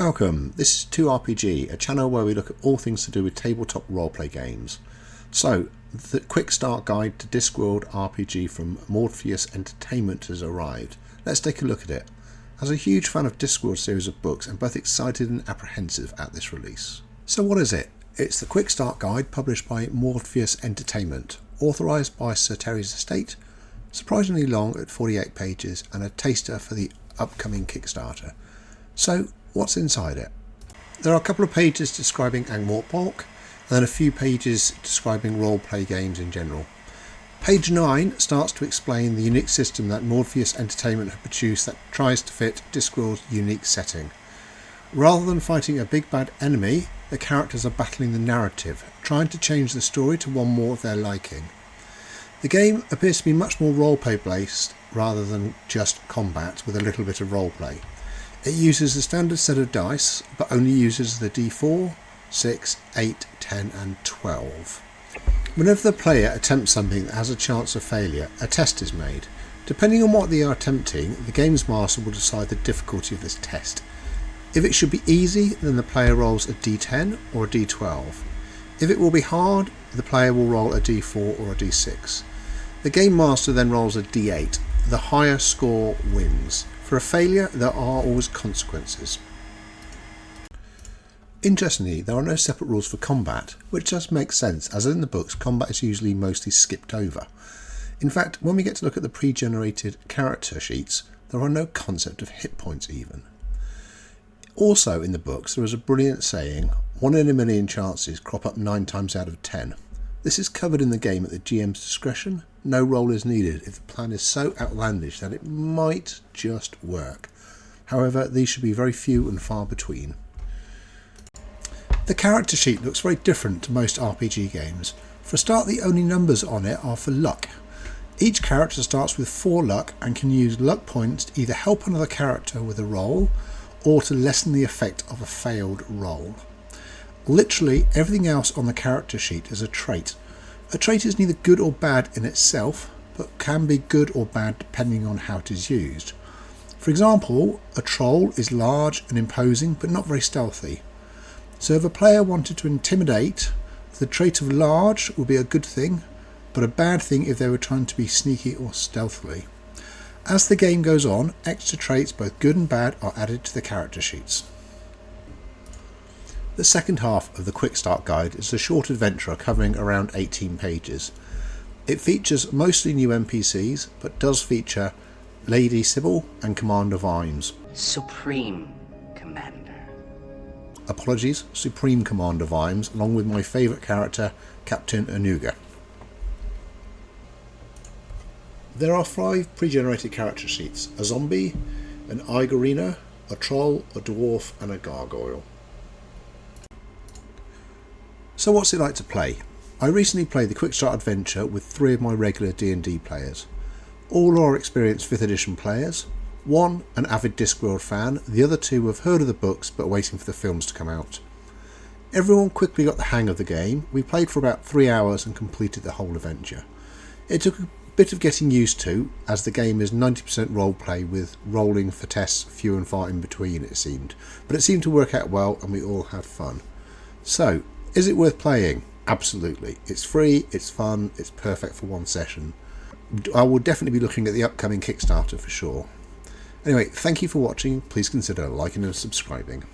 Welcome, this is TTRPG, a channel where we look at all things to do with tabletop roleplay games. So, the quick start guide to Discworld RPG from Modiphius Entertainment has arrived. Let's take a look at it. As a huge fan of Discworld series of books, I'm both excited and apprehensive at this release. So what is it? It's the quick start guide published by Modiphius Entertainment, authorised by Sir Terry's estate, surprisingly long at 48 pages, and a taster for the upcoming Kickstarter. So, what's inside it? There are a couple of pages describing Angmorpork, and then a few pages describing roleplay games in general. Page 9 starts to explain the unique system that Modiphius Entertainment have produced that tries to fit Discworld's unique setting. Rather than fighting a big bad enemy, the characters are battling the narrative, trying to change the story to one more of their liking. The game appears to be much more roleplay based rather than just combat with a little bit of roleplay. It uses the standard set of dice, but only uses the d4, 6, 8, 10 and 12. Whenever the player attempts something that has a chance of failure, a test is made. Depending on what they are attempting, the game's master will decide the difficulty of this test. If it should be easy, then the player rolls a d10 or a d12. If it will be hard, the player will roll a d4 or a d6. The game master then rolls a d8. The higher score wins. For a failure, there are always consequences. Interestingly, there are no separate rules for combat, which just makes sense, as in the books, combat is usually mostly skipped over. In fact, when we get to look at the pre-generated character sheets, there are no concept of hit points even. Also in the books, there is a brilliant saying, 1 in a million chances crop up 9 times out of 10. This is covered in the game at the GM's discretion. No roll is needed if the plan is so outlandish that it might just work. However, these should be very few and far between. The character sheet looks very different to most RPG games. For a start, the only numbers on it are for luck. Each character starts with 4 luck and can use luck points to either help another character with a roll or to lessen the effect of a failed roll. Literally everything else on the character sheet is a trait. A trait is neither good or bad in itself, but can be good or bad depending on how it is used. For example, a troll is large and imposing but not very stealthy. So if a player wanted to intimidate, the trait of large would be a good thing, but a bad thing if they were trying to be sneaky or stealthily. As the game goes on, extra traits, both good and bad, are added to the character sheets. The second half of the Quick Start Guide is a short adventure covering around 18 pages. It features mostly new NPCs, but does feature Lady Sybil and Commander Vimes. Supreme Commander. Apologies, Supreme Commander Vimes, along with my favourite character, Captain Anuga. There are 5 pre-generated character sheets: a zombie, an Igorina, a troll, a dwarf and a gargoyle. So what's it like to play? I recently played the Quick Start adventure with 3 of my regular D&D players. All are experienced 5th edition players, 1 an avid Discworld fan, the other 2 have heard of the books but are waiting for the films to come out. Everyone quickly got the hang of the game. We played for about 3 hours and completed the whole adventure. It took a bit of getting used to, as the game is 90% roleplay with rolling for tests few and far in between, it seemed, but it seemed to work out well and we all had fun. So, is it worth playing? Absolutely. It's free, it's fun, it's perfect for one session. I will definitely be looking at the upcoming Kickstarter for sure. Anyway, thank you for watching. Please consider liking and subscribing.